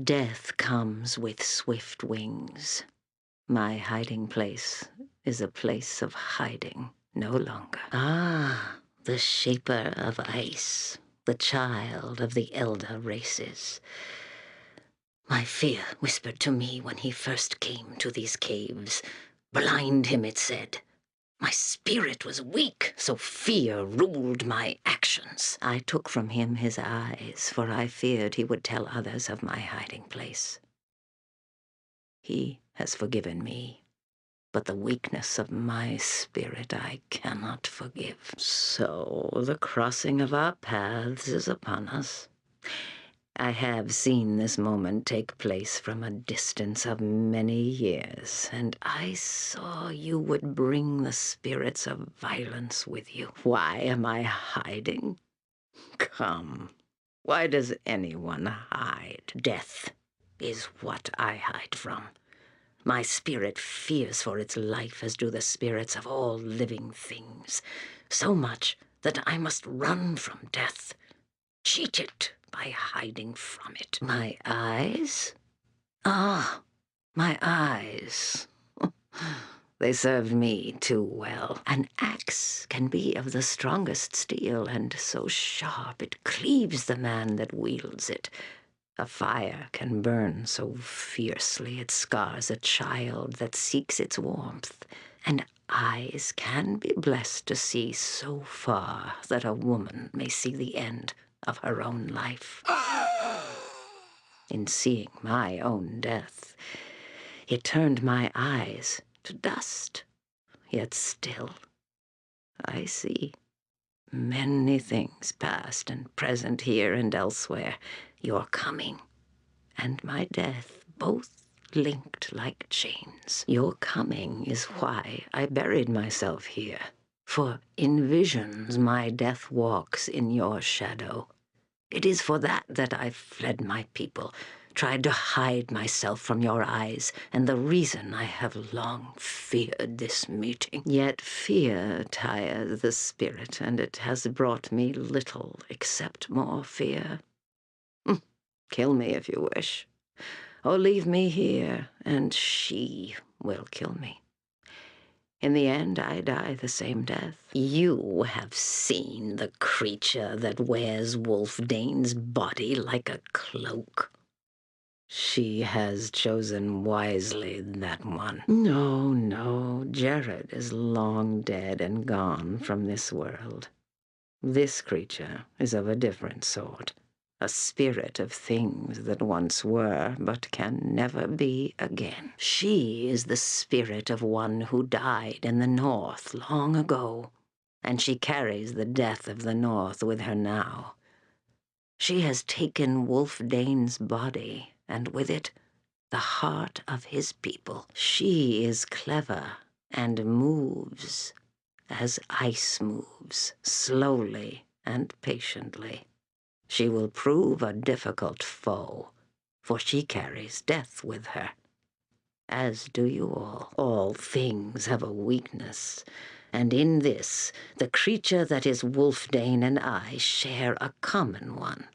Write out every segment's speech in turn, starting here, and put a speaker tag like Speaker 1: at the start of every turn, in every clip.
Speaker 1: Death comes with swift wings. My hiding place is a place of hiding no longer. Ah, the shaper of ice, the child of the elder races. My fear whispered to me when he first came to these caves. Blind him, it said. My spirit was weak, so fear ruled my actions. I took from him his eyes, for I feared he would tell others of my hiding place. He has forgiven me, but the weakness of my spirit I cannot forgive. So the crossing of our paths is upon us. I have seen this moment take place from a distance of many years, and I saw you would bring the spirits of violence with you. Why am I hiding? Come, why does anyone hide? Death is what I hide from. My spirit fears for its life as do the spirits of all living things, so much that I must run from death, cheat it by hiding from it. My eyes? Ah, my eyes. They served me too well. An axe can be of the strongest steel, and so sharp it cleaves the man that wields it. A fire can burn so fiercely it scars a child that seeks its warmth, and eyes can be blessed to see so far that a woman may see the end of her own life. In seeing my own death, it turned my eyes to dust, yet still I see many things past and present here and elsewhere. Your coming and my death, both linked like chains. Your coming is why I buried myself here, for in visions my death walks in your shadow. It is for that I fled my people, tried to hide myself from your eyes, and the reason I have long feared this meeting. Yet fear tires the spirit, and it has brought me little except more fear. Kill me if you wish, or leave me here, and she will kill me. In the end, I die the same death. You have seen the creature that wears Wylfdene's body like a cloak. She has chosen wisely, that one. No, Jared is long dead and gone from this world. This creature is of a different sort. A spirit of things that once were, but can never be again. She is the spirit of one who died in the north long ago, and she carries the death of the north with her now. She has taken Wylfdene's body, and with it, the heart of his people. She is clever and moves as ice moves, slowly and patiently. She will prove a difficult foe, for she carries death with her. As do you all. All things have a weakness, and in this, the creature that is Wylfdene and I share a common one.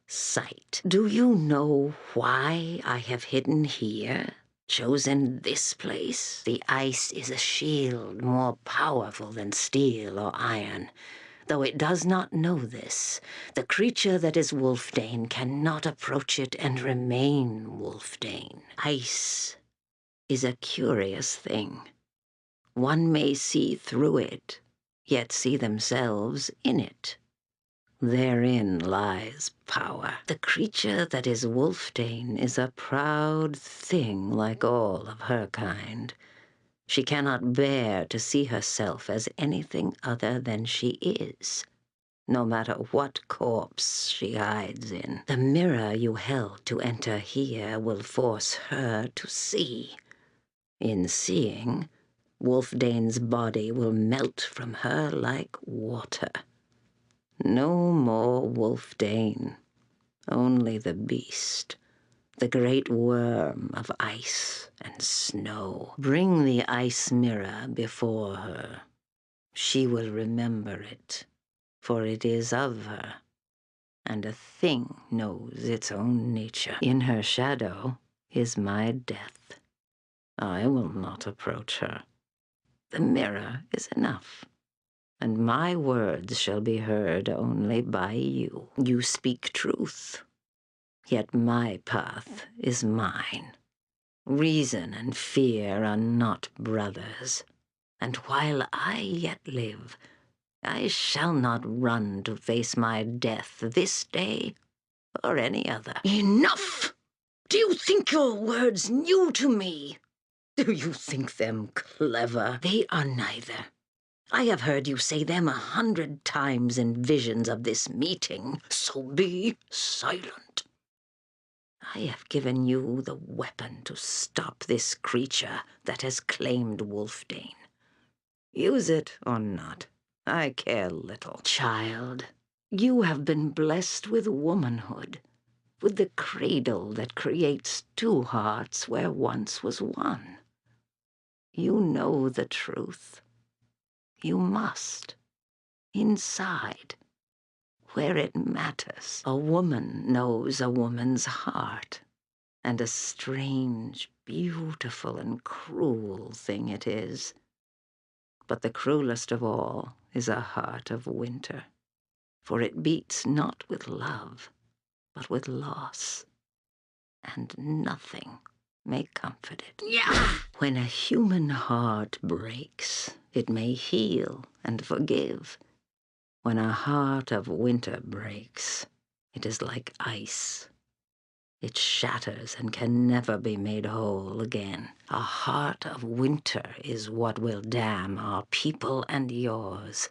Speaker 1: Sight. Do you know why I have hidden here, chosen this place? The ice is a shield more powerful than steel or iron. Though it does not know this, the creature that is Wylfdene cannot approach it and remain Wylfdene. Ice is a curious thing. One may see through it, yet see themselves in it. Therein lies power. The creature that is Wylfdene is a proud thing like all of her kind. She cannot bear to see herself as anything other than she is, no matter what corpse she hides in. The mirror you held to enter here will force her to see. In seeing, Wylfdene's body will melt from her like water. No more Wylfdene, only the beast, the great worm of ice and snow. Bring the ice mirror before her. She will remember it, for it is of her. and a thing knows its own nature. In her shadow is my death. I will not approach her. The mirror is enough, and my words shall be heard only by you. You speak truth, yet my path is mine. Reason and fear are not brothers, and while I yet live, I shall not run to face my death this day or any other. Enough! Do you think your words new to me? Do you think them clever? They are neither. I have heard you say them 100 times in visions of this meeting, so be silent. I have given you the weapon to stop this creature that has claimed Wylfdene. Use it or not, I care little. Child, you have been blessed with womanhood, with the cradle that creates two hearts where once was one. You know the truth. You must. Inside, where it matters. A woman knows a woman's heart, and a strange, beautiful, and cruel thing it is. But the cruelest of all is a heart of winter, for it beats not with love, but with loss, and nothing may comfort it. Yeah! When a human heart breaks, it may heal and forgive. When a heart of winter breaks, it is like ice. It shatters and can never be made whole again. A heart of winter is what will damn our people and yours,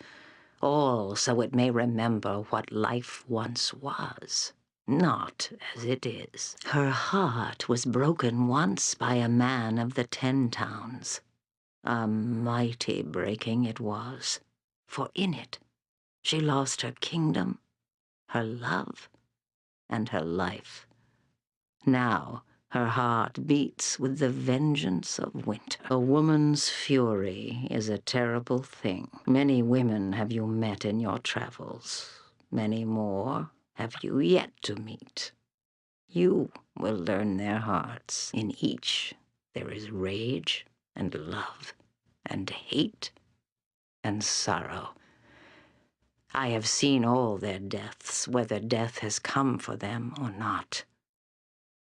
Speaker 1: all so it may remember what life once was, not as it is. Her heart was broken once by a man of the 10 towns. A mighty breaking it was, for in it she lost her kingdom, her love, and her life. Now her heart beats with the vengeance of winter. A woman's fury is a terrible thing. Many women have you met in your travels. Many more have you yet to meet. You will learn their hearts. In each there is rage and love and hate and sorrow. I have seen all their deaths, whether death has come for them or not.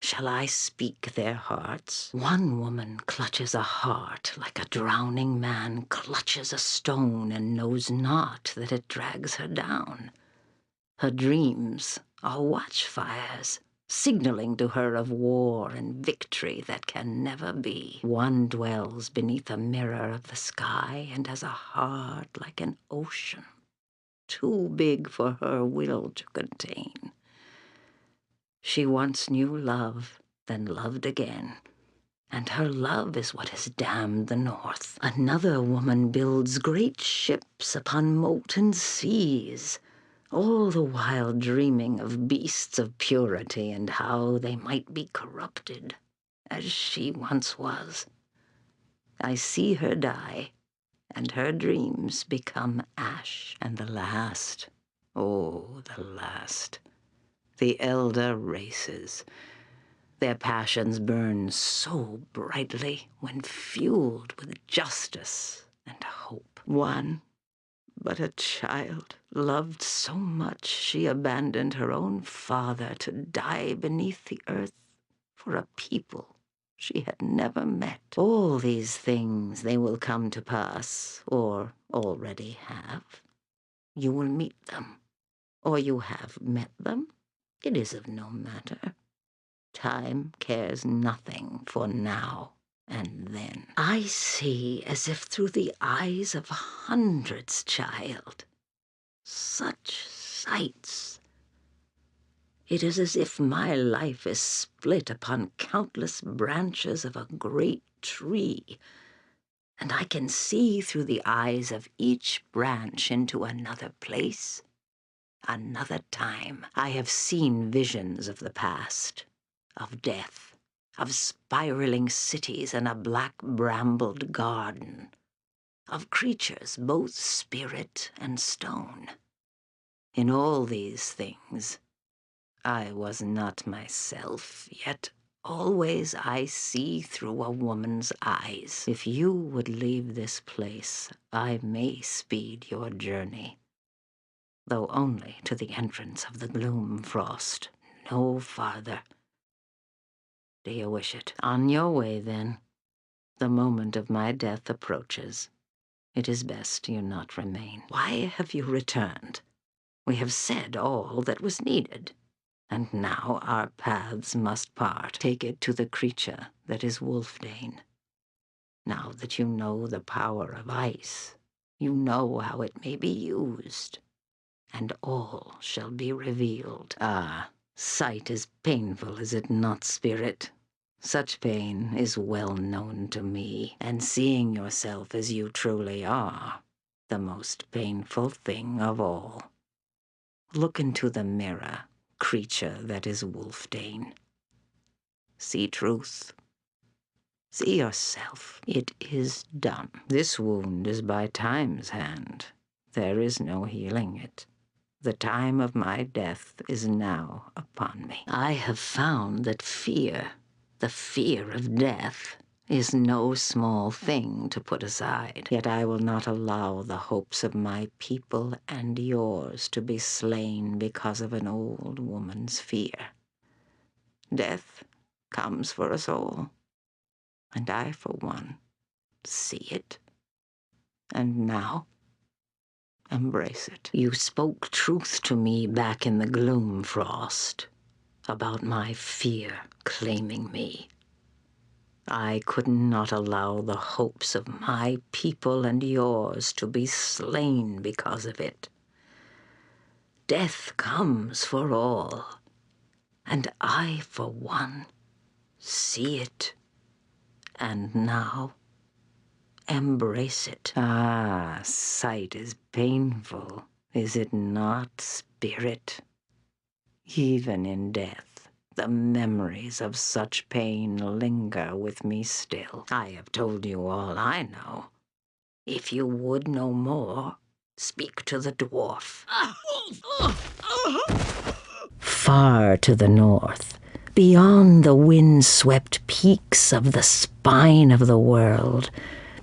Speaker 1: Shall I speak their hearts? One woman clutches a heart like a drowning man clutches a stone and knows not that it drags her down. Her dreams are watchfires, signaling to her of war and victory that can never be. One dwells beneath a mirror of the sky and has a heart like an ocean, too big for her will to contain. She once knew love, then loved again, and her love is what has damned the north. Another woman builds great ships upon molten seas, all the while dreaming of beasts of purity and how they might be corrupted, as she once was. I see her die, and her dreams become ash. And the last, oh, the last, the elder races. Their passions burn so brightly when fueled with justice and hope. One, but a child, loved so much she abandoned her own father to die beneath the earth for a people she had never met. All these things they will come to pass, or already have. You will meet them, or you have met them. It is of no matter. Time cares nothing for now and then. I see as if through the eyes of hundreds, child. Such sights. It is as if my life is split upon countless branches of a great tree, and I can see through the eyes of each branch into another place, another time. I have seen visions of the past, of death, of spiraling cities and a black brambled garden, of creatures both spirit and stone. In all these things, I was not myself, yet always I see through a woman's eyes. If you would leave this place, I may speed your journey, though only to the entrance of the gloom frost, no farther. Do you wish it? On your way, then. The moment of my death approaches. It is best you not remain. Why have you returned? We have said all that was needed, and now our paths must part. Take it to the creature that is Wylfdene. Now that you know the power of ice, you know how it may be used, and all shall be revealed. Ah, sight is painful, is it not, spirit? Such pain is well known to me, and seeing yourself as you truly are, the most painful thing of all. Look into the mirror, creature that is Wylfdene. See truth. See yourself. It is done. This wound is by time's hand. There is no healing it. The time of my death is now upon me. I have found that fear, the fear of death, is no small thing to put aside. Yet I will not allow the hopes of my people and yours to be slain because of an old woman's fear. Death comes for us all, and I, for one, see it. And now, embrace it. You spoke truth to me back in the gloom frost about my fear claiming me. I could not allow the hopes of my people and yours to be slain because of it. Death comes for all, and I, for one, see it. And now, embrace it. Ah, sight is painful, is it not, spirit? Even in death, the memories of such pain linger with me still. I have told you all I know. If you would know more, speak to the dwarf. Far to the north, beyond the wind-swept peaks of the spine of the world,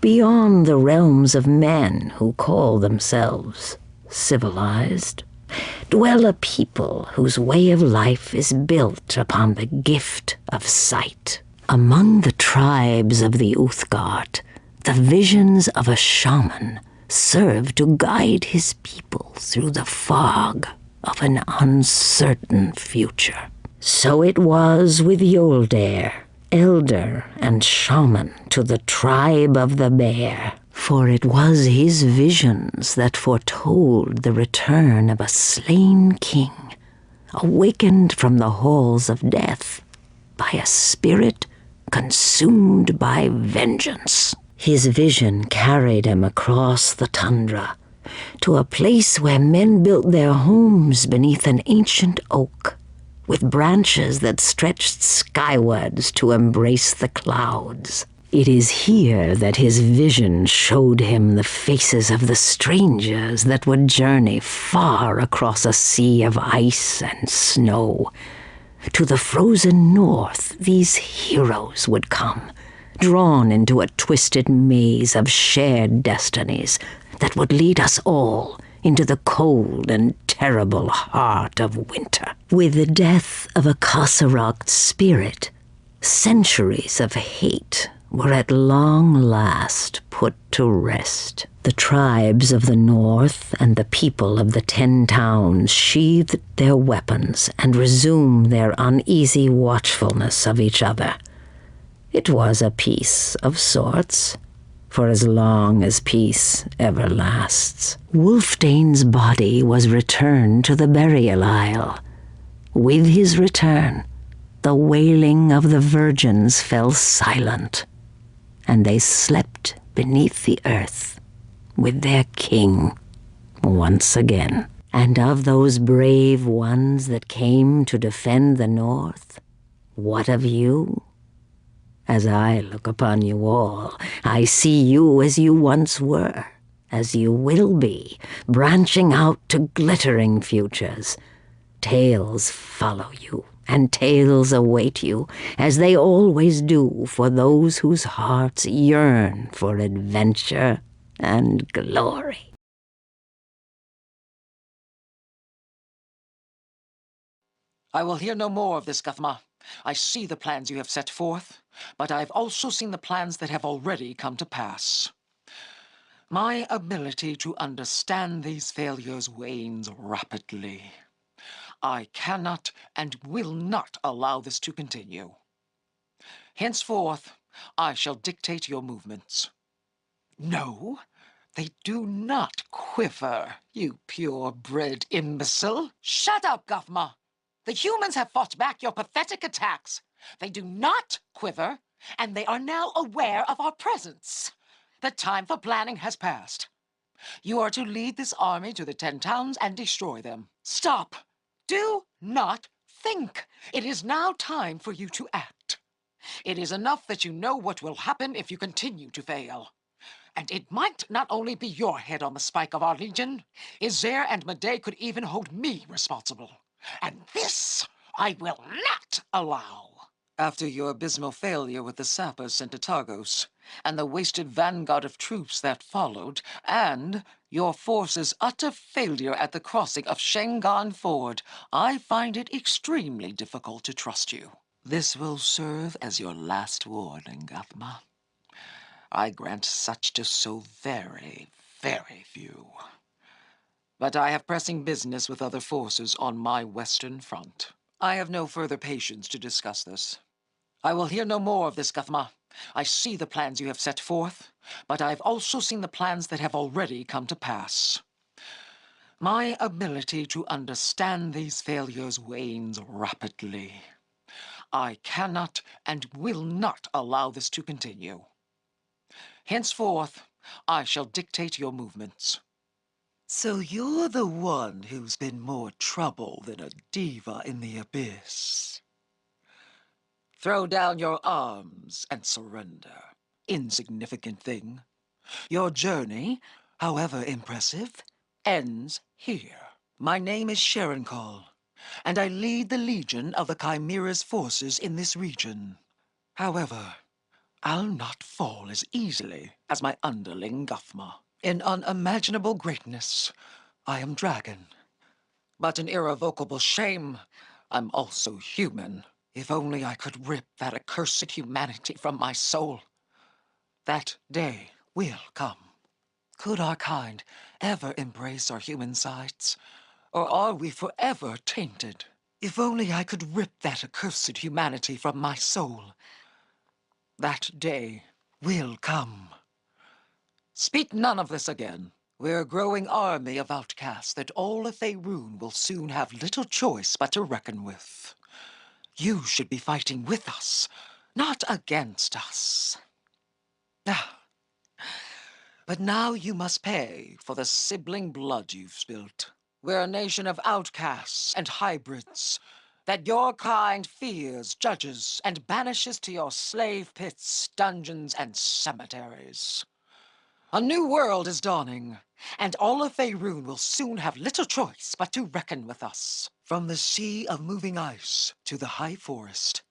Speaker 1: beyond the realms of men who call themselves civilized, dwell a people whose way of life is built upon the gift of sight. Among the tribes of the Uthgard, the visions of a shaman serve to guide his people through the fog of an uncertain future. So it was with Yoldair, elder and shaman to the tribe of the Bear, for it was his visions that foretold the return of a slain king, awakened from the halls of death by a spirit consumed by vengeance. His vision carried him across the tundra to a place where men built their homes beneath an ancient oak, with branches that stretched skywards to embrace the clouds. It is here that his vision showed him the faces of the strangers that would journey far across a sea of ice and snow. To the frozen north, these heroes would come, drawn into a twisted maze of shared destinies that would lead us all into the cold and terrible heart of winter. With the death of a Kasserakt spirit, centuries of hate were at long last put to rest. The tribes of the north and the people of the 10 towns sheathed their weapons and resumed their uneasy watchfulness of each other. It was a peace of sorts, for as long as peace ever lasts. Wylfdene's body was returned to the burial isle. With his return, the wailing of the virgins fell silent, and they slept beneath the earth with their king once again. And of those brave ones that came to defend the north, what of you? As I look upon you all, I see you as you once were, as you will be, branching out to glittering futures, Tales follow you, and tales await you, as they always do for those whose hearts yearn for adventure and glory.
Speaker 2: I will hear no more of this, Guthma. I see the plans you have set forth, but I've also seen the plans that have already come to pass. My ability to understand these failures wanes rapidly. I cannot and will not allow this to continue. Henceforth, I shall dictate your movements. No, they do not quiver, you pure-bred imbecile. Shut up, Guthma! The humans have fought back your pathetic attacks. They do not quiver, and they are now aware of our presence. The time for planning has passed. You are to lead this army to the 10 towns and destroy them. Stop! Do not think! It is now time for you to act. It is enough that you know what will happen if you continue to fail. And it might not only be your head on the spike of our legion. Seer and Medei could even hold me responsible. And this I will not allow. After your abysmal failure with the sappers sent to Targos, and the wasted vanguard of troops that followed, and your force's utter failure at the crossing of Shengan Ford, I find it extremely difficult to trust you. This will serve as your last warning, Guthma. I grant such to so very, very few. But I have pressing business with other forces on my western front. I have no further patience to discuss this. I will hear no more of this, Guthma. I see the plans you have set forth, but I've also seen the plans that have already come to pass. My ability to understand these failures wanes rapidly. I cannot and will not allow this to continue. Henceforth, I shall dictate your movements. So you're the one who's been more trouble than a diva in the abyss. Throw down your arms and surrender, insignificant thing. Your journey, however impressive, ends here. My name is Sherincal, and I lead the Legion of the Chimera's forces in this region. However, I'll not fall as easily as my underling Guthma. In unimaginable greatness, I am dragon. But in irrevocable shame, I'm also human. If only I could rip that accursed humanity from my soul. That day will come. Could our kind ever embrace our human sides? Or are we forever tainted? If only I could rip that accursed humanity from my soul. That day will come. Speak none of this again. We're a growing army of outcasts that all of Faerun will soon have little choice but to reckon with. You should be fighting with us, not against us. Ah. But now you must pay for the sibling blood you've spilt. We're a nation of outcasts and hybrids that your kind fears, judges, and banishes to your slave pits, dungeons, and cemeteries. A new world is dawning, and all of Faerun will soon have little choice but to reckon with us. From the sea of moving ice to the high forest,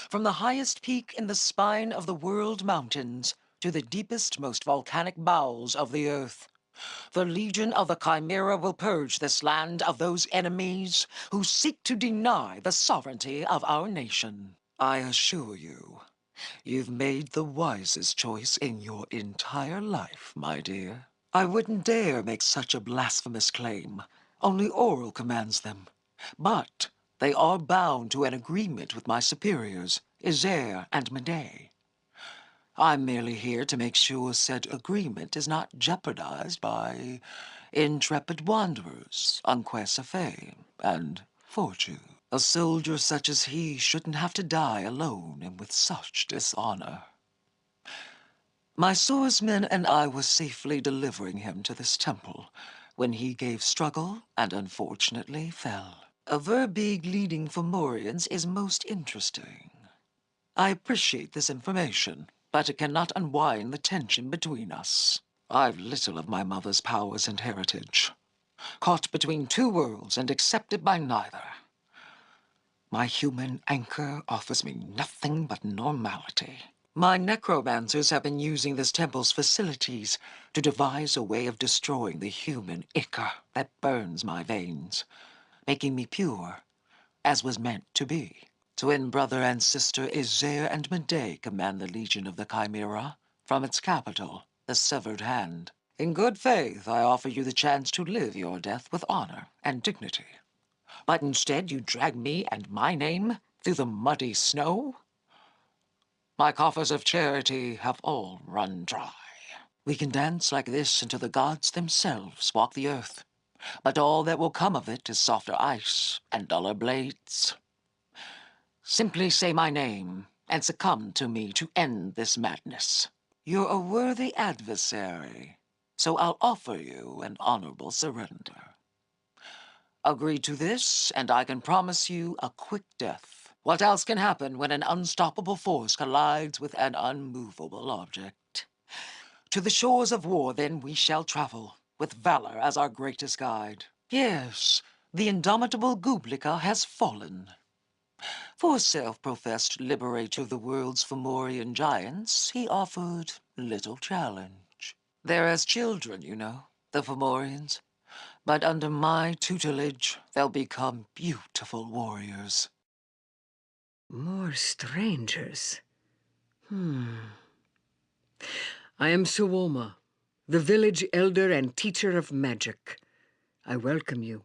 Speaker 2: from the highest peak in the spine of the world mountains to the deepest, most volcanic bowels of the earth, the Legion of the Chimera will purge this land of those enemies who seek to deny the sovereignty of our nation. I assure you, you've made the wisest choice in your entire life, my dear. I wouldn't dare make such a blasphemous claim. Only oral commands them. But they are bound to an agreement with my superiors, Seer and Medei. I'm merely here to make sure said agreement is not jeopardized by intrepid wanderers on quests of fame and fortune. A soldier such as he shouldn't have to die alone and with such dishonor. My swordsman and I were safely delivering him to this temple when he gave struggle and unfortunately fell. A Verbeeg leading Fomorians is most interesting. I appreciate this information, but it cannot unwind the tension between us. I've little of my mother's powers and heritage. caught between two worlds and accepted by neither. My human anchor offers me nothing but normality. My necromancers have been using this temple's facilities to devise a way of destroying the human ichor that burns my veins, making me pure, as was meant to be. Twin brother and sister Seer and Medei command the Legion of the Chimera from its capital, the Severed Hand. In good faith, I offer you the chance to live your death with honor and dignity. But instead you drag me and my name through the muddy snow? My coffers of charity have all run dry. We can dance like this until the gods themselves walk the earth, but all that will come of it is softer ice and duller blades. Simply say my name and succumb to me to end this madness. You're a worthy adversary, so I'll offer you an honorable surrender. Agree to this, and I can promise you a quick death. What else can happen when an unstoppable force collides with an unmovable object? To the shores of war, then, we shall travel, with valor as our greatest guide. Yes, the indomitable Gublica has fallen. For self-professed liberator of the world's Fomorian giants, he offered little challenge. They're as children, you know, the Fomorians. But under my tutelage, they'll become beautiful warriors.
Speaker 3: More strangers. I am Suoma, the village elder and teacher of magic. I welcome you.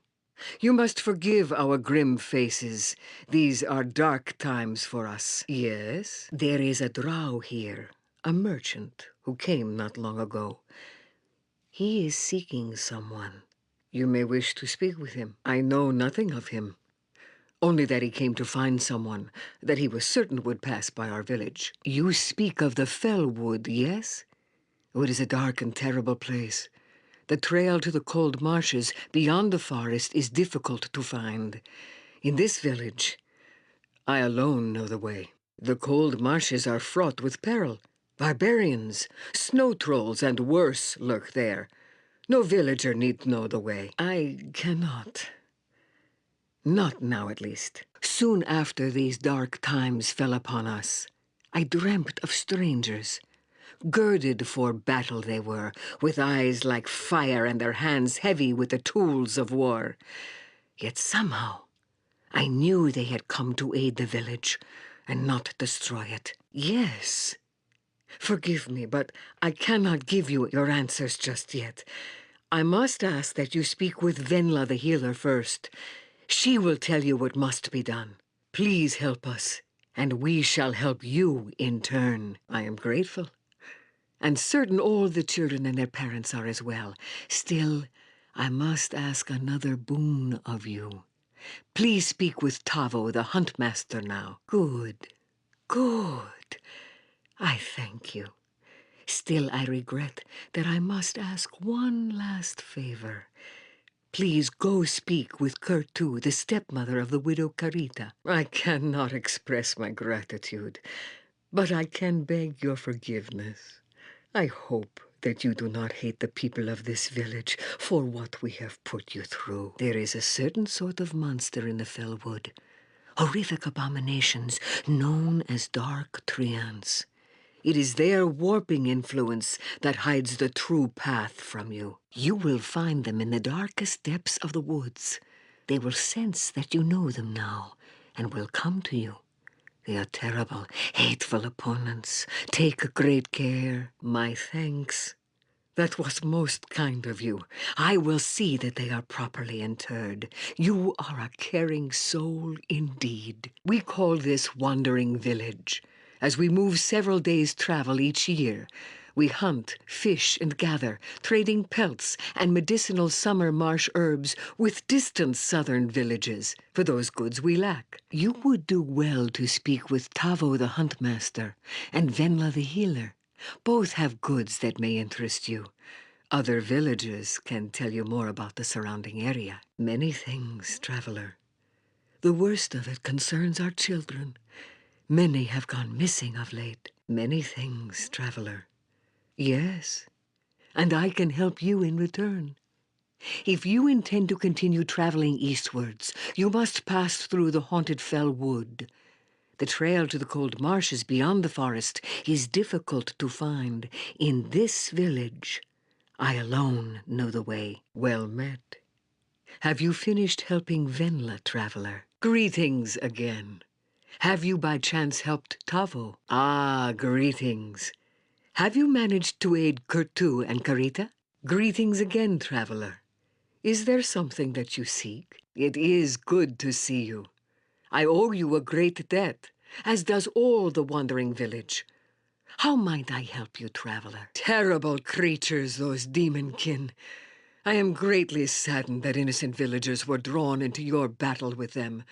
Speaker 3: You must forgive our grim faces. These are dark times for us. Yes, there is a drow here, a merchant who came not long ago. He is seeking someone. You may wish to speak with him. I know nothing of him. Only that he came to find someone that he was certain would pass by our village. You speak of the Fellwood, yes? Oh, it is a dark and terrible place. The trail to the cold marshes beyond the forest is difficult to find. In this village, I alone know the way. The cold marshes are fraught with peril. Barbarians, snow trolls, and worse lurk there. No villager need know the way. I cannot. Not now, at least. Soon after these dark times fell upon us, I dreamt of strangers. Girded for battle they were, with eyes like fire and their hands heavy with the tools of war. Yet somehow, I knew they had come to aid the village and not destroy it. Yes. Forgive me, but I cannot give you your answers just yet. I must ask that you speak with Venla the healer first. She will tell you what must be done. Please help us, and we shall help you in turn. I am grateful. And certain all the children and their parents are as well. Still, I must ask another boon of you. Please speak with Tavo, the huntmaster, now. Good. Good. I thank you. Still, I regret that I must ask one last favor. Please go speak with Kurtu, the stepmother of the widow Karita. I cannot express my gratitude, but I can beg your forgiveness. I hope that you do not hate the people of this village for what we have put you through. There is a certain sort of monster in the Fellwood, horrific abominations known as dark treants. It is their warping influence that hides the true path from you. You will find them in the darkest depths of the woods. They will sense that you know them now and will come to you. They are terrible, hateful opponents. Take great care. My thanks. That was most kind of you. I will see that they are properly interred. You are a caring soul indeed. We call this Wandering Village. As we move several days' travel each year, we hunt, fish, and gather, trading pelts and medicinal summer marsh herbs with distant southern villages for those goods we lack. You would do well to speak with Tavo the Huntmaster and Venla the Healer. Both have goods that may interest you. Other villages can tell you more about the surrounding area. Many things, traveler. The worst of it concerns our children. Many have gone missing of late. Many things, traveler. Yes, and I can help you in return. If you intend to continue traveling eastwards, you must pass through the haunted fell wood. The trail to the cold marshes beyond the forest is difficult to find. In this village, I alone know the way. Well met. Have you finished helping Venla, traveler? Greetings again. Have you by chance helped Tavo? Ah, greetings. Have you managed to aid Kurtu and Karita? Greetings again, traveler. Is there something that you seek? It is good to see you. I owe you a great debt, as does all the wandering village. How might I help you, traveler? Terrible creatures, those demonkin. I am greatly saddened that innocent villagers were drawn into your battle with them,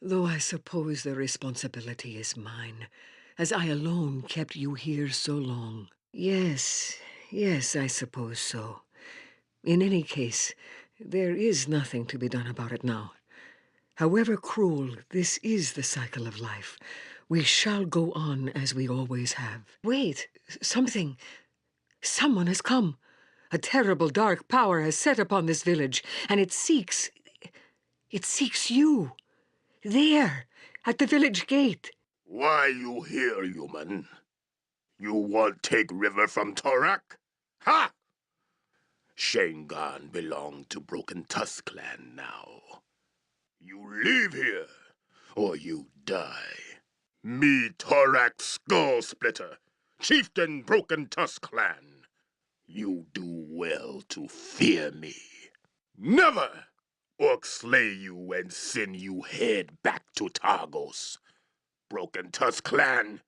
Speaker 3: though I suppose the responsibility is mine, as I alone kept you here so long. Yes, I suppose so. In any case, there is nothing to be done about it now. However cruel, this is the cycle of life. We shall go on as we always have. Wait, something. Someone has come. A terrible dark power has set upon this village, and it seeks you. There, at the village gate.
Speaker 4: Why you here, human? You want take river from Torak? Ha! Shengan belong to Broken Tusk clan now. You leave here, or you die. Me, Torak Skull Splitter, chieftain Broken Tusk clan. You do well to fear me. Never! Orc slay you and send you head back to Targos. Broken Tusk clan,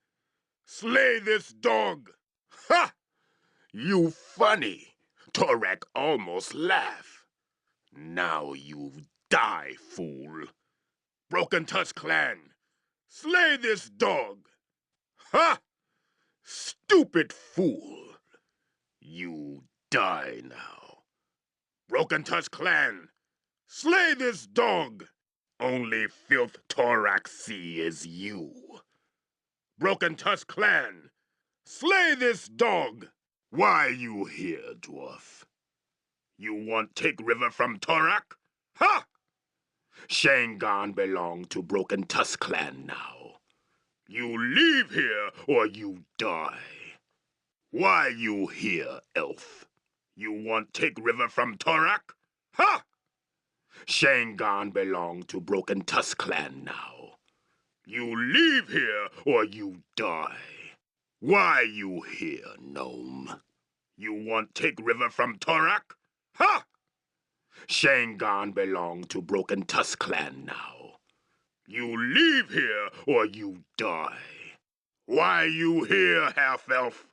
Speaker 4: slay this dog! Ha! You funny. Torak almost laugh. Now you die, fool. Broken Tusk clan, slay this dog! Ha! Stupid fool. You die now. Broken Tusk clan, slay this dog! Only filth Torak see is you. Broken Tusk clan, slay this dog! Why you here, dwarf? You want take river from Torak? Ha! Shengan belong to Broken Tusk clan now. You leave here or you die. Why you here, elf? You want take river from Torak? Ha! Shengan belong to Broken Tusk clan now. You leave here or you die. Why you here, gnome? You want take river from Torak? Ha! Shengan belong to Broken Tusk clan now. You leave here or you die. Why you here, half-elf?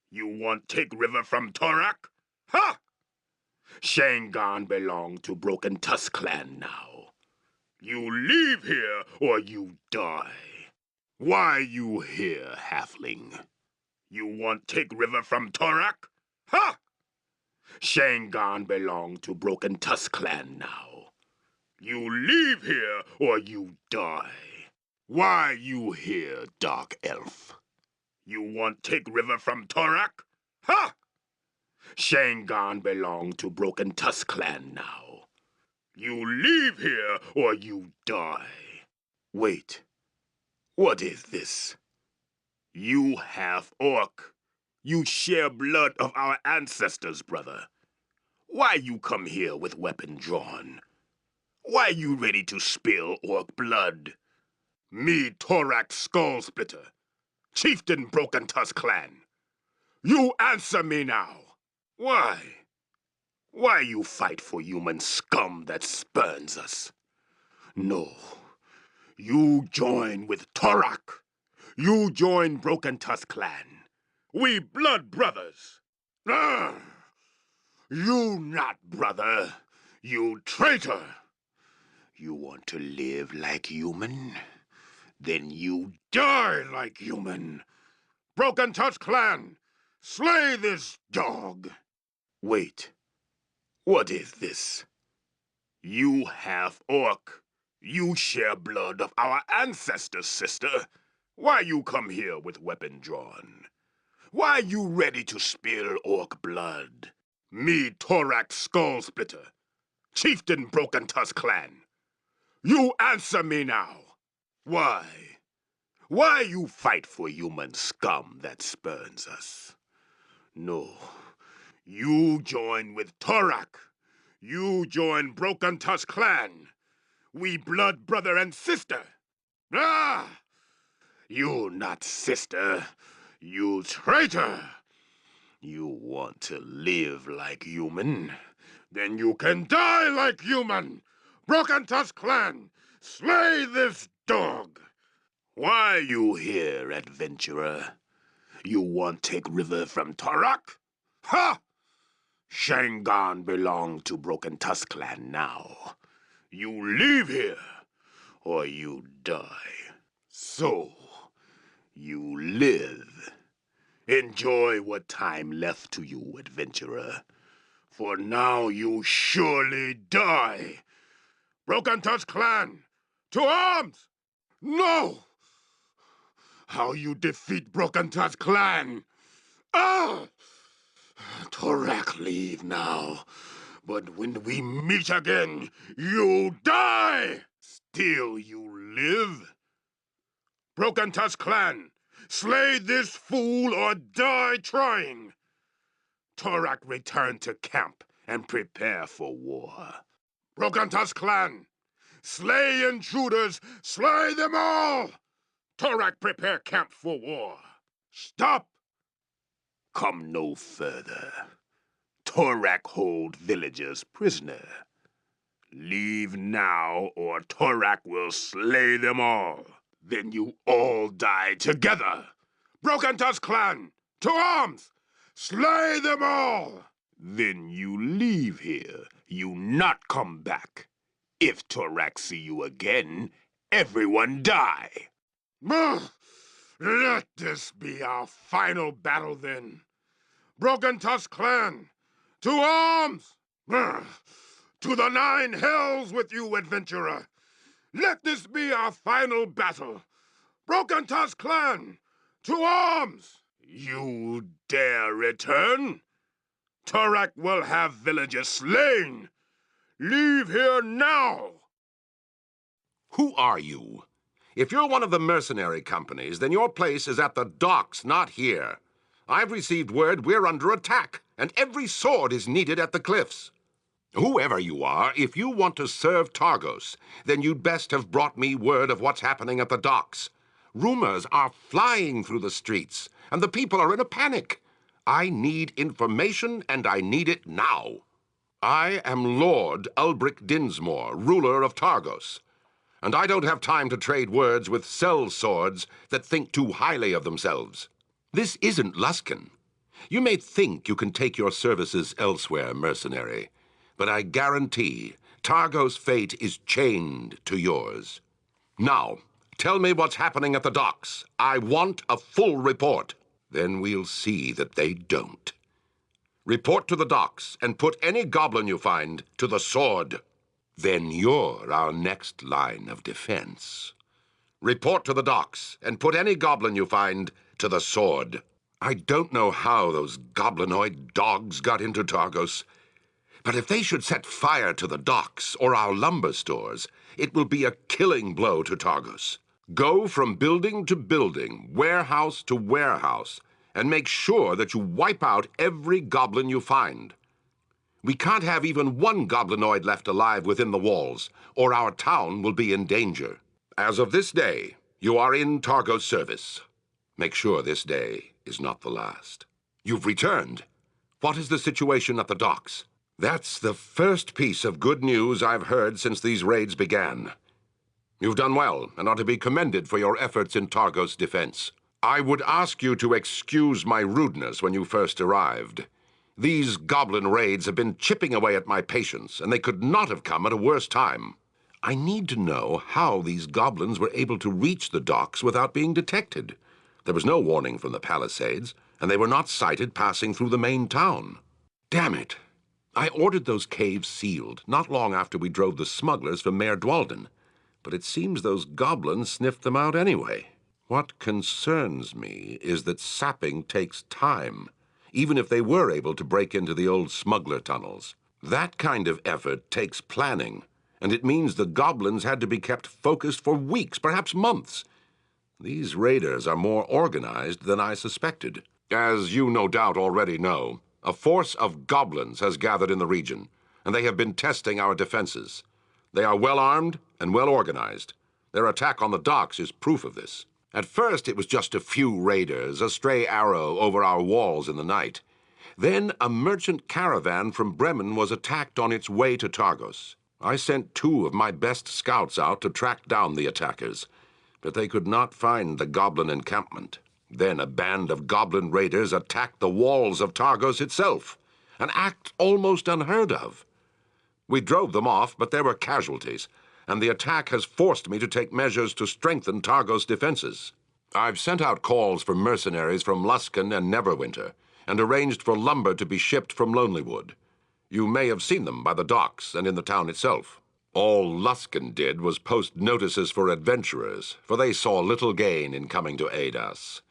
Speaker 4: You want take river from Torak? Ha! Shengan belong to Broken Tusk clan now. You leave here or you die. Why you here, halfling? You want take river from Torak? Ha! Shengan belong to Broken Tusk clan now. You leave here or you die. Why you here, dark elf? You want take river from Torak? Ha! Shengan belong to Broken Tusk clan now. You leave here or you die. Wait, what is this? You half-orc. You share blood of our ancestors, brother. Why you come here with weapon drawn? Why you ready to spill orc blood? Me, Torak Skull Splitter, chieftain Broken Tusk clan. You answer me now. Why? Why you fight for human scum that spurns us? No. You join with Torak. You join Broken Tusk clan. We blood brothers. Ah! You not brother. You traitor. You want to live like human? Then you die like human. Broken Tusk clan, slay this dog. Wait, what is this? You half-orc. You share blood of our ancestors, sister. Why you come here with weapon drawn? Why you ready to spill orc blood? Me Torak Skullsplitter, Chieftain Broken Tusk Clan. You answer me now. Why? Why you fight for human scum that spurns us? No. You join with Torak. You join Broken Tusk Clan. We blood brother and sister. Ah! You not sister. You traitor. You want to live like human? Then you can die like human! Broken Tusk Clan, slay this dog! Why you here, adventurer? You want take river from Torak? Ha! Shangan belong to Broken Tusk Clan now. You leave here, or you die. So, you live. Enjoy what time left to you, adventurer. For now you surely die. Broken Tusk Clan, to arms! No! How you defeat Broken Tusk Clan? Ah! Torak, leave now. But when we meet again, you die! Still you live? Broken Tusk Clan, slay this fool or die trying! Torak, return to camp and prepare for war. Broken Tusk Clan, slay intruders, slay them all! Torak, prepare camp for war. Stop! Come no further. Torak hold villagers prisoner. Leave now, or Torak will slay them all. Then you all die together. Broken Tusk Clan, to arms! Slay them all! Then you leave here, you not come back. If Torak see you again, everyone die. Let this be our final battle then. Broken Tusk Clan, to arms! To the 9 hells with you, adventurer! Let this be our final battle. Broken Tusk Clan, to arms! You dare return? Torak will have villagers slain. Leave here now!
Speaker 5: Who are you? If you're one of the mercenary companies, then your place is at the docks, not here. I've received word we're under attack, and every sword is needed at the cliffs. Whoever you are, if you want to serve Targos, then you'd best have brought me word of what's happening at the docks. Rumors are flying through the streets, and the people are in a panic. I need information, and I need it now. I am Lord Ulbrec Dinsmore, ruler of Targos, and I don't have time to trade words with sellswords that think too highly of themselves. This isn't Luskan. You may think you can take your services elsewhere, mercenary, but I guarantee Targos' fate is chained to yours. Now, tell me what's happening at the docks. I want a full report. Then we'll see that they don't. Report to the docks and put any goblin you find to the sword. Then you're our next line of defense. Report to the docks and put any goblin you find to the sword. I don't know how those goblinoid dogs got into Targos, but if they should set fire to the docks or our lumber stores, it will be a killing blow to Targos. Go from building to building, warehouse to warehouse, and make sure that you wipe out every goblin you find. We can't have even one goblinoid left alive within the walls, or our town will be in danger. As of this day, you are in Targos service. Make sure this day is not the last. You've returned. What is the situation at the docks? That's the first piece of good news I've heard since these raids began. You've done well and ought to be commended for your efforts in Targos' defense. I would ask you to excuse my rudeness when you first arrived. These goblin raids have been chipping away at my patience, and they could not have come at a worse time. I need to know how these goblins were able to reach the docks without being detected. There was no warning from the palisades, and they were not sighted passing through the main town. Damn it! I ordered those caves sealed not long after we drove the smugglers from Mayor Dwalden, but it seems those goblins sniffed them out anyway. What concerns me is that sapping takes time. even if they were able to break into the old smuggler tunnels. That kind of effort takes planning, and it means the goblins had to be kept focused for weeks, perhaps months. These raiders are more organized than I suspected. As you no doubt already know, a force of goblins has gathered in the region, and they have been testing our defenses. They are well armed and well organized. Their attack on the docks is proof of this. At first, it was just a few raiders, a stray arrow over our walls in the night. Then a merchant caravan from Bremen was attacked on its way to Targos. I sent 2 of my best scouts out to track down the attackers, but they could not find the goblin encampment. Then a band of goblin raiders attacked the walls of Targos itself, an act almost unheard of. We drove them off, but there were casualties, and the attack has forced me to take measures to strengthen Targos' defenses. I've sent out calls for mercenaries from Luskan and Neverwinter, and arranged for lumber to be shipped from Lonelywood. You may have seen them by the docks and in the town itself. All Luskan did was post notices for adventurers, for they saw little gain in coming to aid us.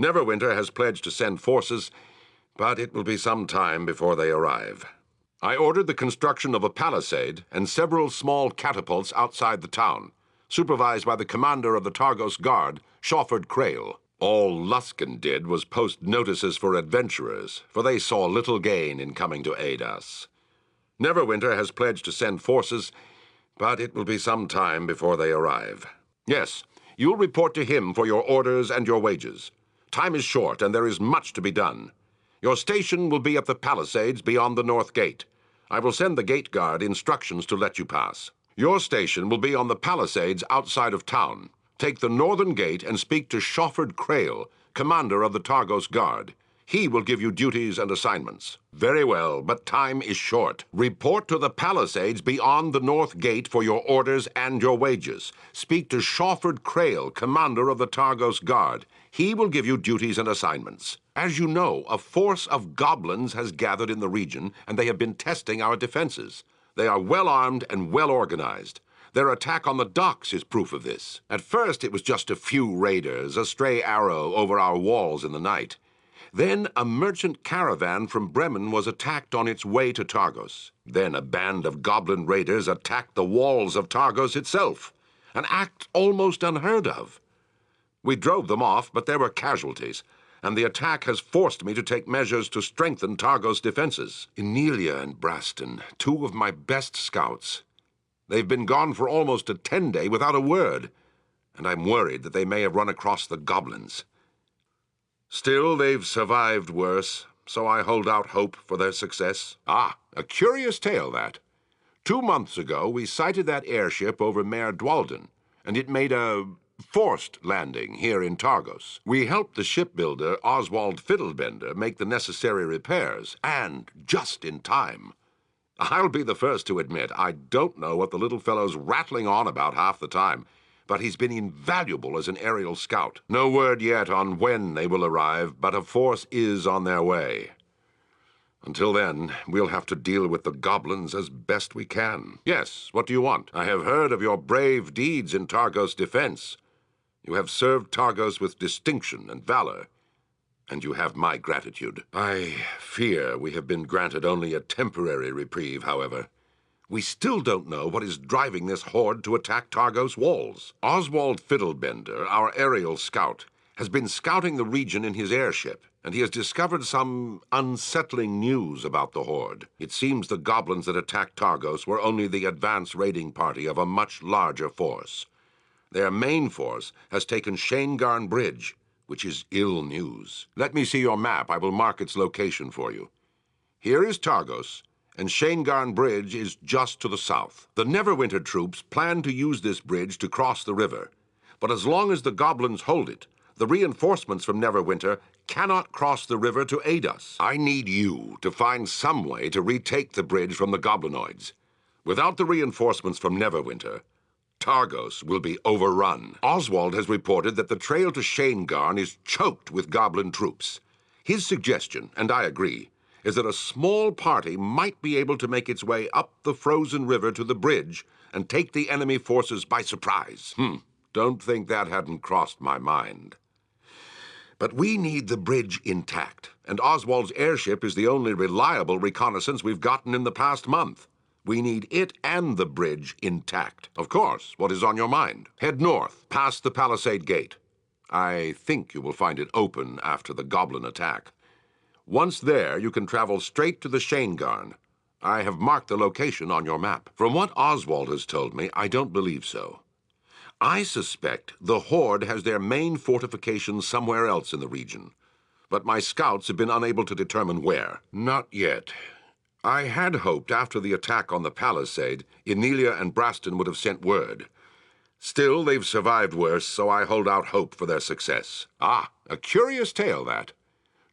Speaker 5: Neverwinter has pledged to send forces, but it will be some time before they arrive. I ordered the construction of a palisade and several small catapults outside the town, supervised by the commander of the Targos Guard, Shawford Crail. All Luskan did was post notices for adventurers, for they saw little gain in coming to aid us. Neverwinter has pledged to send forces, but it will be some time before they arrive. Yes, you'll report to him for your orders and your wages. Time is short, and there is much to be done. Your station will be at the palisades beyond the north gate. I will send the gate guard instructions to let you pass. Your station will be on the palisades outside of town. Take the northern gate and speak to Shawford Crail, commander of the Targos Guard. He will give you duties and assignments. Very well, but time is short. Report to the palisades beyond the north gate for your orders and your wages. Speak to Shawford Crail, commander of the Targos Guard. He will give you duties and assignments. As you know, a force of goblins has gathered in the region, and they have been testing our defenses. They are well armed and well organized. Their attack on the docks is proof of this. At first, it was just a few raiders, a stray arrow over our walls in the night. Then a merchant caravan from Bremen was attacked on its way to Targos. Then a band of goblin raiders attacked the walls of Targos itself, an act almost unheard of. We drove them off, but there were casualties, and the attack has forced me to take measures to strengthen Targos' defenses. Emilia and Braston, 2 of my best scouts. They've been gone for almost a 10-day without a word, and I'm worried that they may have run across the goblins. Still, they've survived worse, so I hold out hope for their success. Ah, a curious tale, that. 2 months ago, we sighted that airship over Mare Dwalden, and it made a forced landing here in Targos. We helped the shipbuilder Oswald Fiddlebender make the necessary repairs, and just in time. I'll be the first to admit I don't know what the little fellow's rattling on about half the time, but he's been invaluable as an aerial scout. No word yet on when they will arrive, but a force is on their way. Until then, we'll have to deal with the goblins as best we can. Yes, what do you want? I have heard of your brave deeds in Targos' defense. You have served Targos with distinction and valor, and you have my gratitude. I fear we have been granted only a temporary reprieve, however. We still don't know what is driving this horde to attack Targos' walls. Oswald Fiddlebender, our aerial scout, has been scouting the region in his airship, and he has discovered some unsettling news about the horde. It seems the goblins that attacked Targos were only the advance raiding party of a much larger force. Their main force has taken Sherincal Bridge, which is ill news. Let me see your map. I will mark its location for you. Here is Targos, and Sherincal Bridge is just to the south. The Neverwinter troops plan to use this bridge to cross the river, but as long as the goblins hold it, the reinforcements from Neverwinter cannot cross the river to aid us. I need you to find some way to retake the bridge from the goblinoids. Without the reinforcements from Neverwinter, Targos will be overrun. Oswald has reported that the trail to Sherincal is choked with goblin troops. His suggestion, and I agree, is that a small party might be able to make its way up the frozen river to the bridge and take the enemy forces by surprise. Don't think that hadn't crossed my mind. But we need the bridge intact, and Oswald's airship is the only reliable reconnaissance we've gotten in the past month. We need it and the bridge intact. Of course, what is on your mind? Head north, past the Palisade Gate. I think you will find it open after the goblin attack. Once there, you can travel straight to the Sherincal. I have marked the location on your map. From what Oswald has told me, I don't believe so. I suspect the Horde has their main fortifications somewhere else in the region, but my scouts have been unable to determine where. Not yet. I had hoped after the attack on the Palisade, Emilia and Braston would have sent word. Still, they've survived worse, so I hold out hope for their success. Ah, a curious tale, that.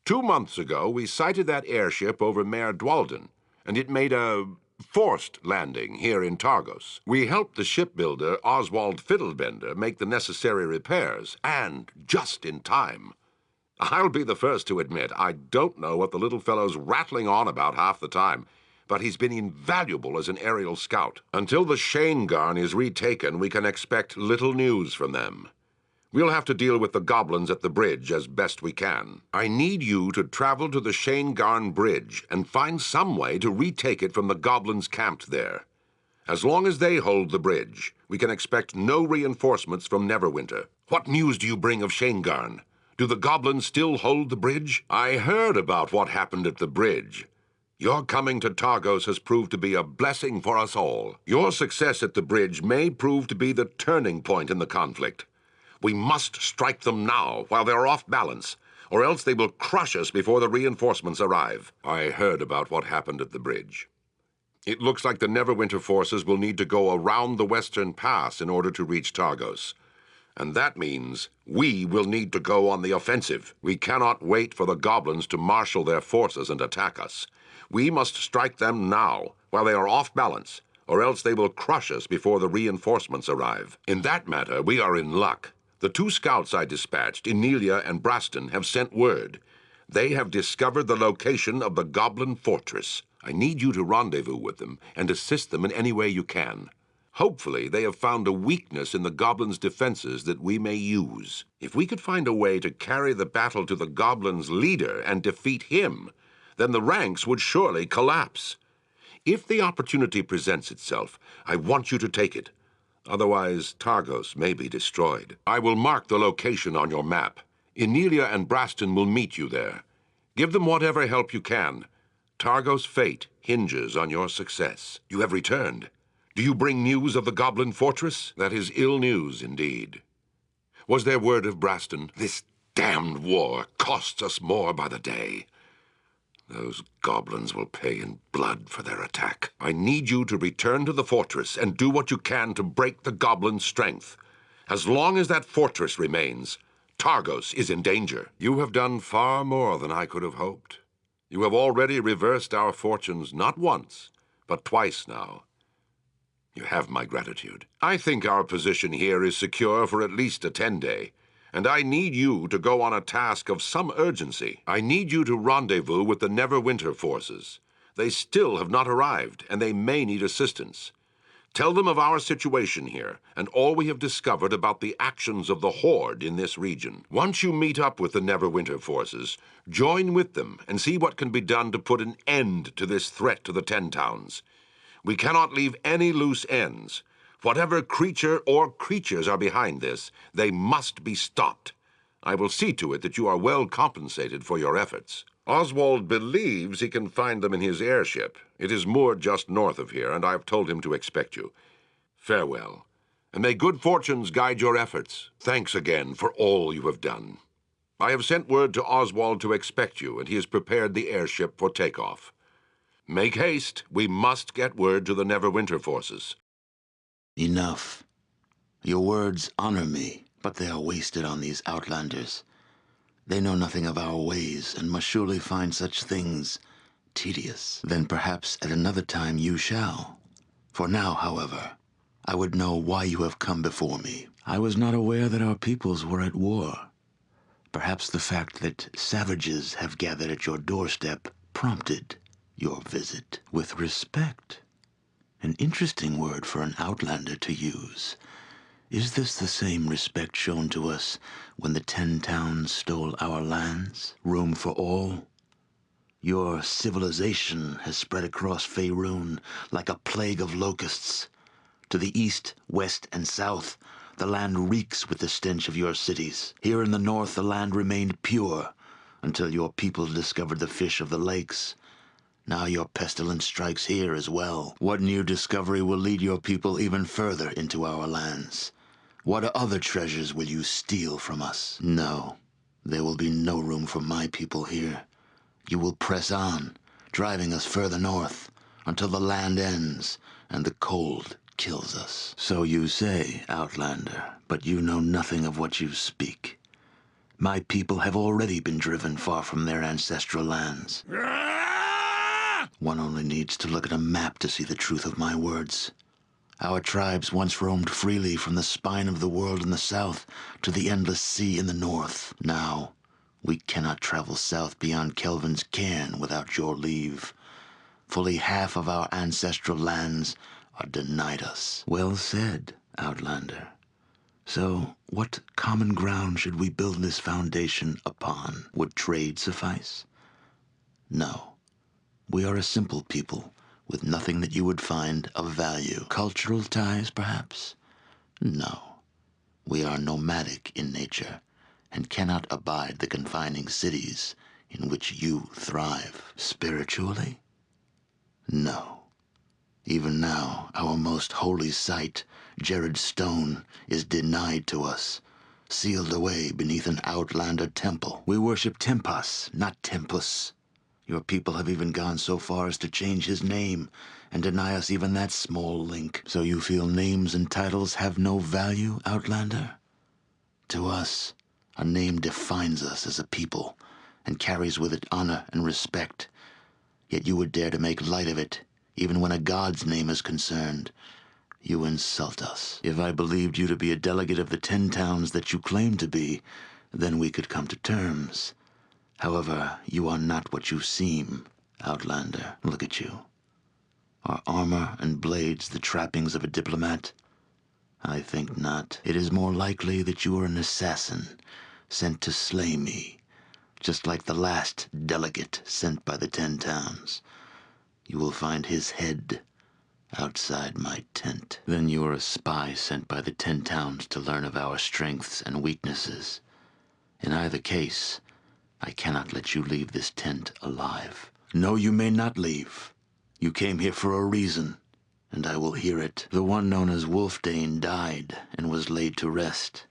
Speaker 5: 2 months ago, we sighted that airship over Mare Dwalden, and it made a forced landing here in Targos. We helped the shipbuilder, Oswald Fiddlebender, make the necessary repairs, and just in time. I'll be the first to admit, I don't know what the little fellow's rattling on about half the time, but he's been invaluable as an aerial scout. Until the Sherincal is retaken, we can expect little news from them. We'll have to deal with the goblins at the bridge as best we can. I need you to travel to the Sherincal bridge and find some way to retake it from the goblins camped there. As long as they hold the bridge, we can expect no reinforcements from Neverwinter. What news do you bring of Sherincal? Do the goblins still hold the bridge? I heard about what happened at the bridge. Your coming to Targos has proved to be a blessing for us all. Your success at the bridge may prove to be the turning point in the conflict. We must strike them now, while they're off balance, or else they will crush us before the reinforcements arrive. I heard about what happened at the bridge. It looks like the Neverwinter forces will need to go around the Western Pass in order to reach Targos. And that means we will need to go on the offensive. We cannot wait for the goblins to marshal their forces and attack us. We must strike them now, while they are off balance, or else they will crush us before the reinforcements arrive. In that matter, we are in luck. The 2 scouts I dispatched, Emilia and Braston, have sent word. They have discovered the location of the Goblin Fortress. I need you to rendezvous with them and assist them in any way you can. Hopefully, they have found a weakness in the Goblins' defenses that we may use. If we could find a way to carry the battle to the Goblins' leader and defeat him, then the ranks would surely collapse. If the opportunity presents itself, I want you to take it. Otherwise, Targos may be destroyed. I will mark the location on your map. Emilia and Braston will meet you there. Give them whatever help you can. Targos' fate hinges on your success. You have returned. Do you bring news of the Goblin Fortress? That is ill news indeed. Was there word of Braston? This damned war costs us more by the day. Those goblins will pay in blood for their attack. I need you to return to the fortress and do what you can to break the goblins' strength. As long as that fortress remains, Targos is in danger. You have done far more than I could have hoped. You have already reversed our fortunes not once, but twice now. You have my gratitude. I think our position here is secure for at least a 10-day. And I need you to go on a task of some urgency. I need you to rendezvous with the Neverwinter forces. They still have not arrived, and they may need assistance. Tell them of our situation here, and all we have discovered about the actions of the Horde in this region. Once you meet up with the Neverwinter forces, join with them and see what can be done to put an end to this threat to the 10 towns. We cannot leave any loose ends. Whatever creature or creatures are behind this, they must be stopped. I will see to it that you are well compensated for your efforts. Oswald believes he can find them in his airship. It is moored just north of here, and I have told him to expect you. Farewell, and may good fortunes guide your efforts. Thanks again for all you have done. I have sent word to Oswald to expect you, and he has prepared the airship for takeoff. Make haste. We must get word to the Neverwinter forces.
Speaker 6: Enough. Your words honor me, but they are wasted on these outlanders. They know nothing of our ways, and must surely find such things tedious. Then perhaps at another time you shall. For now, however, I would know why you have come before me. I was not aware that our peoples were at war. Perhaps the fact that savages have gathered at your doorstep prompted your visit. With respect. An interesting word for an outlander to use. Is this the same respect shown to us when the 10 towns stole our lands? Room for all? Your civilization has spread across Faerun like a plague of locusts. To the east, west, and south, the land reeks with the stench of your cities. Here in the north, the land remained pure until your people discovered the fish of the lakes. Now your pestilence strikes here as well. What new discovery will lead your people even further into our lands? What other treasures will you steal from us? No, there will be no room for my people here. You will press on, driving us further north, until the land ends and the cold kills us. So you say, Outlander, but you know nothing of what you speak. My people have already been driven far from their ancestral lands. One only needs to look at a map to see the truth of my words. Our tribes once roamed freely from the spine of the world in the south to the endless sea in the north. Now, we cannot travel south beyond Kelvin's cairn without your leave. Fully half of our ancestral lands are denied us. Well said, Outlander. So, what common ground should we build this foundation upon? Would trade suffice? No. We are a simple people, with nothing that you would find of value. Cultural ties, perhaps? No. We are nomadic in nature, and cannot abide the confining cities in which you thrive. Spiritually? No. Even now, our most holy site, Jared's Stone, is denied to us, sealed away beneath an Outlander temple. We worship Tempus, not Tempus. Your people have even gone so far as to change his name and deny us even that small link. So you feel names and titles have no value, Outlander? To us, a name defines us as a people and carries with it honor and respect. Yet you would dare to make light of it, even when a god's name is concerned. You insult us. If I believed you to be a delegate of the 10 towns that you claim to be, then we could come to terms. However, you are not what you seem, Outlander. Look at you. Are armor and blades the trappings of a diplomat? I think not. It is more likely that you are an assassin, sent to slay me, just like the last delegate sent by the 10 towns. You will find his head outside my tent. Then you are a spy sent by the 10 towns to learn of our strengths and weaknesses. In either case, I cannot let you leave this tent alive. No, you may not leave. You came here for a reason, and I will hear it. The one known as Wylfdene died and was laid to rest.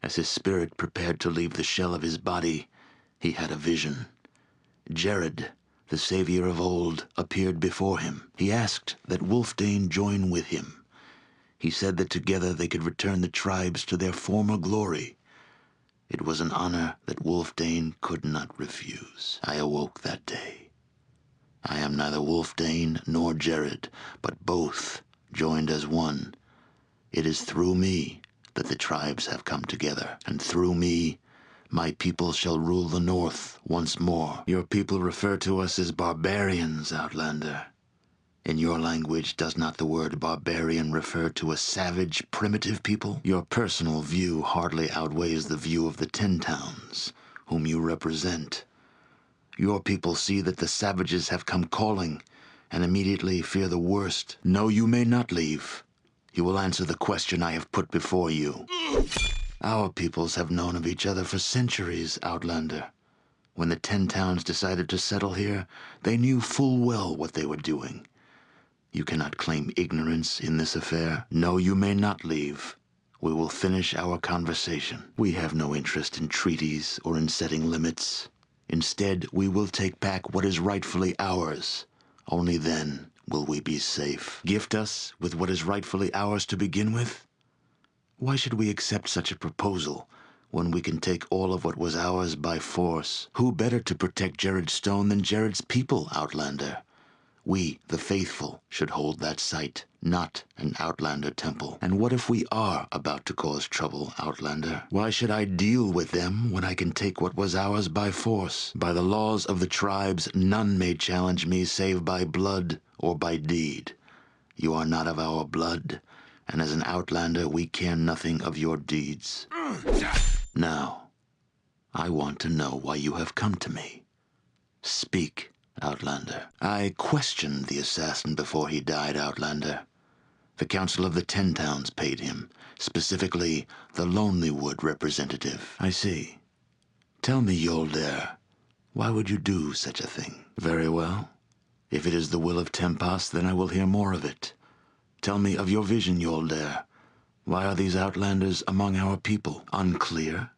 Speaker 6: As his spirit prepared to leave the shell of his body, he had a vision. Jared, the savior of old, appeared before him. He asked that Wylfdene join with him. He said that together they could return the tribes to their former glory. It was an honor that Wylfdene could not refuse. I awoke that day. I am neither Wylfdene nor Jared, but both joined as one. It is through me that the tribes have come together, and through me, my people shall rule the north once more. Your people refer to us as barbarians, Outlander. In your language, does not the word barbarian refer to a savage, primitive people? Your personal view hardly outweighs the view of the 10 towns, whom you represent. Your people see that the savages have come calling, and immediately fear the worst. No, you may not leave. You will answer the question I have put before you. Our peoples have known of each other for centuries, Outlander. When the 10 towns decided to settle here, they knew full well what they were doing. You cannot claim ignorance in this affair. No, you may not leave. We will finish our conversation. We have no interest in treaties or in setting limits. Instead, we will take back what is rightfully ours. Only then will we be safe. Gift us with what is rightfully ours to begin with? Why should we accept such a proposal when we can take all of what was ours by force? Who better to protect Jared's Stone than Jared's people, Outlander? We, the faithful, should hold that site, not an Outlander temple. And what if we are about to cause trouble, Outlander? Why should I deal with them when I can take what was ours by force? By the laws of the tribes, none may challenge me save by blood or by deed. You are not of our blood, and as an outlander, we care nothing of your deeds. Now, I want to know why you have come to me. Speak, Outlander. I questioned the assassin before he died, Outlander. The Council of the Ten Towns paid him, specifically the Lonelywood representative. I see. Tell me, Yoldair, why would you do such a thing? Very well. If it is the will of Tempas, then I will hear more of it. Tell me of your vision, Yoldair. Why are these outlanders among our people? Unclear?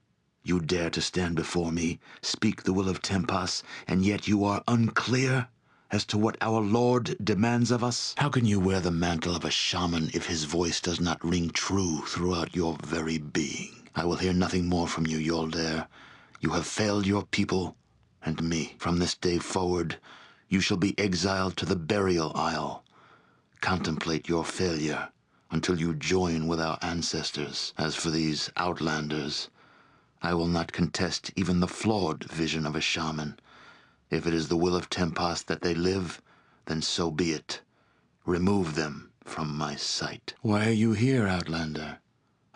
Speaker 6: You dare to stand before me, speak the will of Tempas, and yet you are unclear as to what our Lord demands of us? How can you wear the mantle of a shaman if his voice does not ring true throughout your very being? I will hear nothing more from you, Yoldair. You have failed your people and me. From this day forward, you shall be exiled to the Burial Isle. Contemplate your failure until you join with our ancestors. As for these outlanders, I will not contest even the flawed vision of a shaman. If it is the will of Tempas that they live, then so be it. Remove them from my sight. Why are you here, Outlander?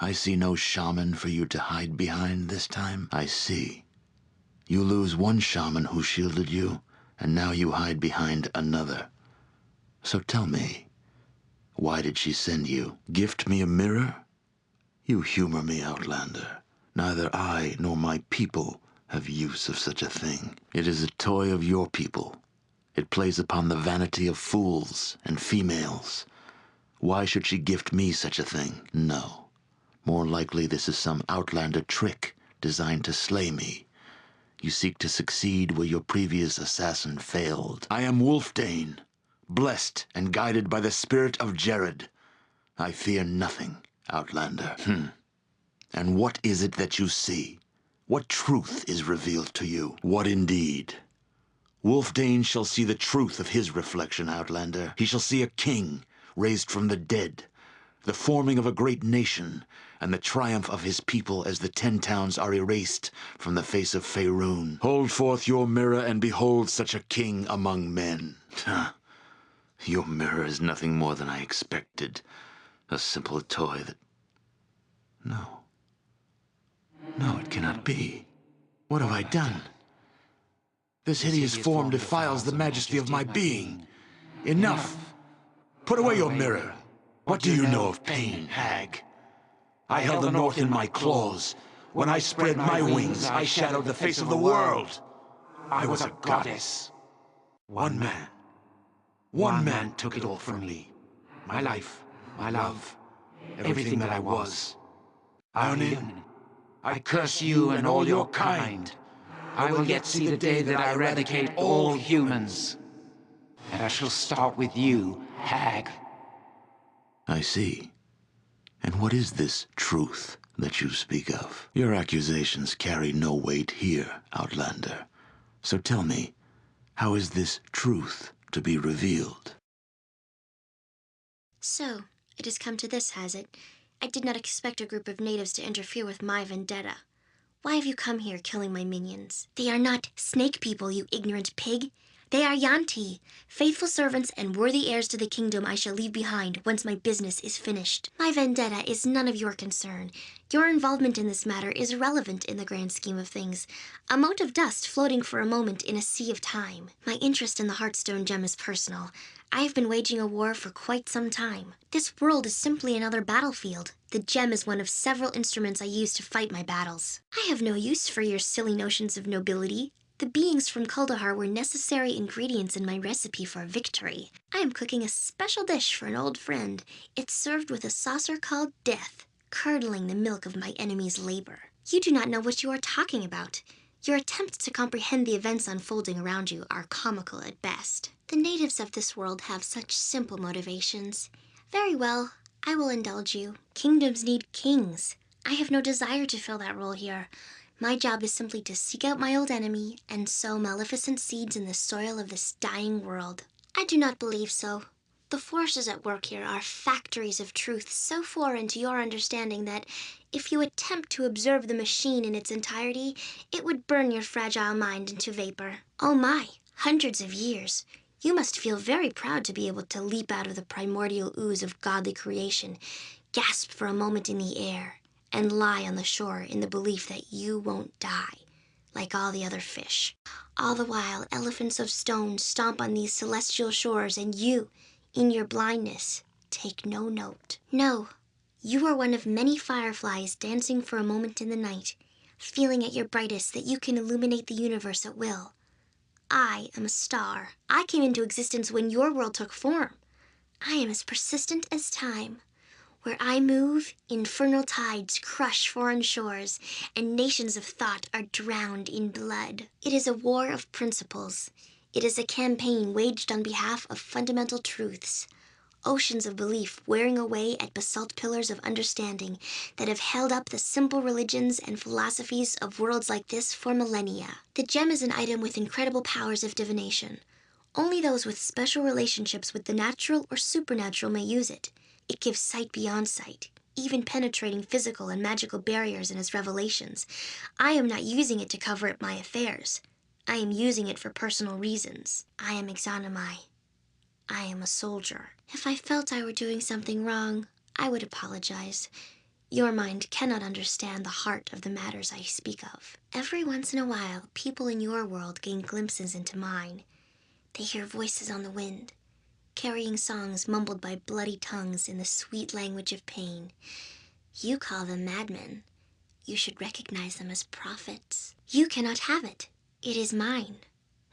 Speaker 6: I see no shaman for you to hide behind this time. I see. You lose one shaman who shielded you, and now you hide behind another. So tell me, why did she send you? Gift me a mirror? You humor me, Outlander. Neither I nor my people have use of such a thing. It is a toy of your people. It plays upon the vanity of fools and females. Why should she gift me such a thing? No. More likely this is some outlander trick designed to slay me. You seek to succeed where your previous assassin failed. I am Wylfdene, blessed and guided by the spirit of Jared. I fear nothing, Outlander. And what is it that you see? What truth is revealed to you? What indeed? Wylfdene shall see the truth of his reflection, Outlander. He shall see a king raised from the dead, the forming of a great nation, and the triumph of his people as the 10 towns are erased from the face of Faerun. Hold forth your mirror and behold such a king among men. Your mirror is nothing more than I expected. A simple toy that... No. No, it cannot be. What have I done? This hideous form defiles the majesty of my being. Enough! Put away your mirror. What do you know of pain, hag? I held the north in my claws. When I spread my wings, I shadowed the face of the world. I was a goddess. One man took it all from me. My life, my love, everything that I was. Arnin, I curse you and all your kind. I will yet see the day that I eradicate all humans. And I shall start with you, hag. I see. And what is this truth that you speak of? Your accusations carry no weight here, Outlander. So tell me, how is this truth to be revealed?
Speaker 7: So, it has come to this, has it? I did not expect a group of natives to interfere with my vendetta. Why have you come here killing my minions? They are not snake people, you ignorant pig. They are Yanti, faithful servants and worthy heirs to the kingdom I shall leave behind once my business is finished. My vendetta is none of your concern. Your involvement in this matter is irrelevant in the grand scheme of things, a mote of dust floating for a moment in a sea of time. My interest in the Heartstone gem is personal. I have been waging a war for quite some time. This world is simply another battlefield. The gem is one of several instruments I use to fight my battles. I have no use for your silly notions of nobility. The beings from Kuldahar were necessary ingredients in my recipe for victory. I am cooking a special dish for an old friend. It's served with a saucer called death, curdling the milk of my enemy's labor. You do not know what you are talking about. Your attempts to comprehend the events unfolding around you are comical at best. The natives of this world have such simple motivations. Very well, I will indulge you. Kingdoms need kings. I have no desire to fill that role here. My job is simply to seek out my old enemy and sow maleficent seeds in the soil of this dying world. I do not believe so. The forces at work here are factories of truth so foreign to your understanding that if you attempt to observe the machine in its entirety, it would burn your fragile mind into vapor. Oh my, hundreds of years. You must feel very proud to be able to leap out of the primordial ooze of godly creation. gasp for a moment in the air, and lie on the shore in the belief that you won't die, like all the other fish. All the while, elephants of stone stomp on these celestial shores, and you, in your blindness, take no note. No, you are one of many fireflies dancing for a moment in the night, feeling at your brightest that you can illuminate the universe at will. I am a star. I came into existence when your world took form. I am as persistent as time. Where I move, infernal tides crush foreign shores, and nations of thought are drowned in blood. It is a war of principles. It is a campaign waged on behalf of fundamental truths. Oceans of belief wearing away at basalt pillars of understanding that have held up the simple religions and philosophies of worlds like this for millennia. The gem is an item with incredible powers of divination. Only those with special relationships with the natural or supernatural may use it. It gives sight beyond sight, even penetrating physical and magical barriers in its revelations. I am not using it to cover up my affairs. I am using it for personal reasons. I am Yxunomei. I am a soldier. If I felt I were doing something wrong, I would apologize. Your mind cannot understand the heart of the matters I speak of. Every once in a while, people in your world gain glimpses into mine. They hear voices on the wind, carrying songs mumbled by bloody tongues in the sweet language of pain. You call them madmen. You should recognize them as prophets. You cannot have it. It is mine.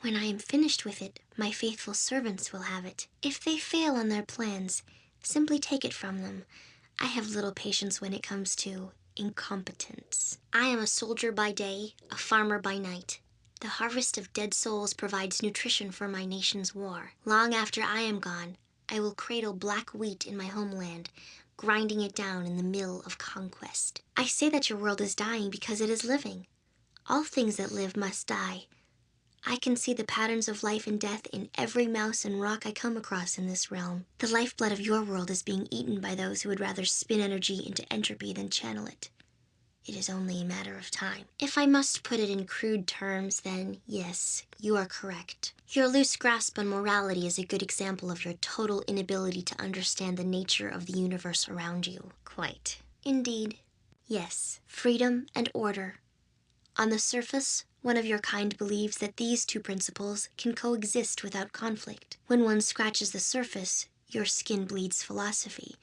Speaker 7: When I am finished with it, my faithful servants will have it. If they fail on their plans, simply take it from them. I have little patience when it comes to incompetence. I am a soldier by day, a farmer by night. The harvest of dead souls provides nutrition for my nation's war. Long after I am gone, I will cradle black wheat in my homeland, grinding it down in the mill of conquest. I say that your world is dying because it is living. All things that live must die. I can see the patterns of life and death in every mouse and rock I come across in this realm. The lifeblood of your world is being eaten by those who would rather spin energy into entropy than channel it. It is only a matter of time. If I must put it in crude terms, then yes, you are correct. Your loose grasp on morality is a good example of your total inability to understand the nature of the universe around you. Quite. Indeed. Yes, freedom and order. On the surface, one of your kind believes that these two principles can coexist without conflict. When one scratches the surface, your skin bleeds philosophy.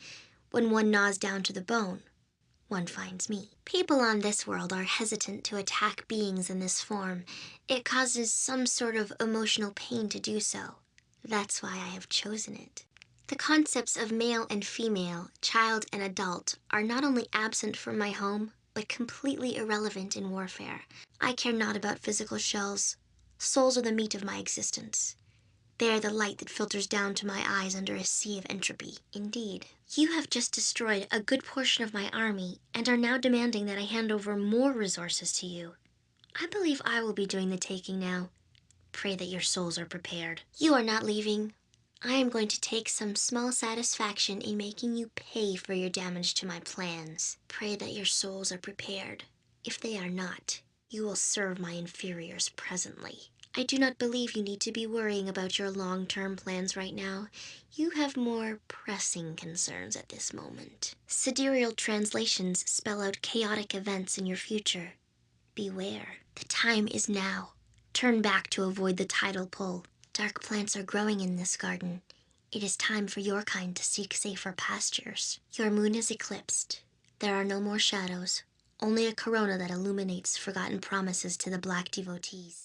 Speaker 7: When one gnaws down to the bone, one finds me. People on this world are hesitant to attack beings in this form. It causes some sort of emotional pain to do so. That's why I have chosen it. The concepts of male and female, child and adult, are not only absent from my home, but completely irrelevant in warfare. I care not about physical shells. Souls are the meat of my existence. They are the light that filters down to my eyes under a sea of entropy. Indeed, you have just destroyed a good portion of my army and are now demanding that I hand over more resources to you. I believe I will be doing the taking now. Pray that your souls are prepared. You are not leaving. I am going to take some small satisfaction in making you pay for your damage to my plans. Pray that your souls are prepared. If they are not, you will serve my inferiors presently. I do not believe you need to be worrying about your long-term plans right now. You have more pressing concerns at this moment. Sidereal translations spell out chaotic events in your future. Beware. The time is now. Turn back to avoid the tidal pull. Dark plants are growing in this garden. It is time for your kind to seek safer pastures. Your moon is eclipsed. There are no more shadows, only a corona that illuminates forgotten promises to the black devotees.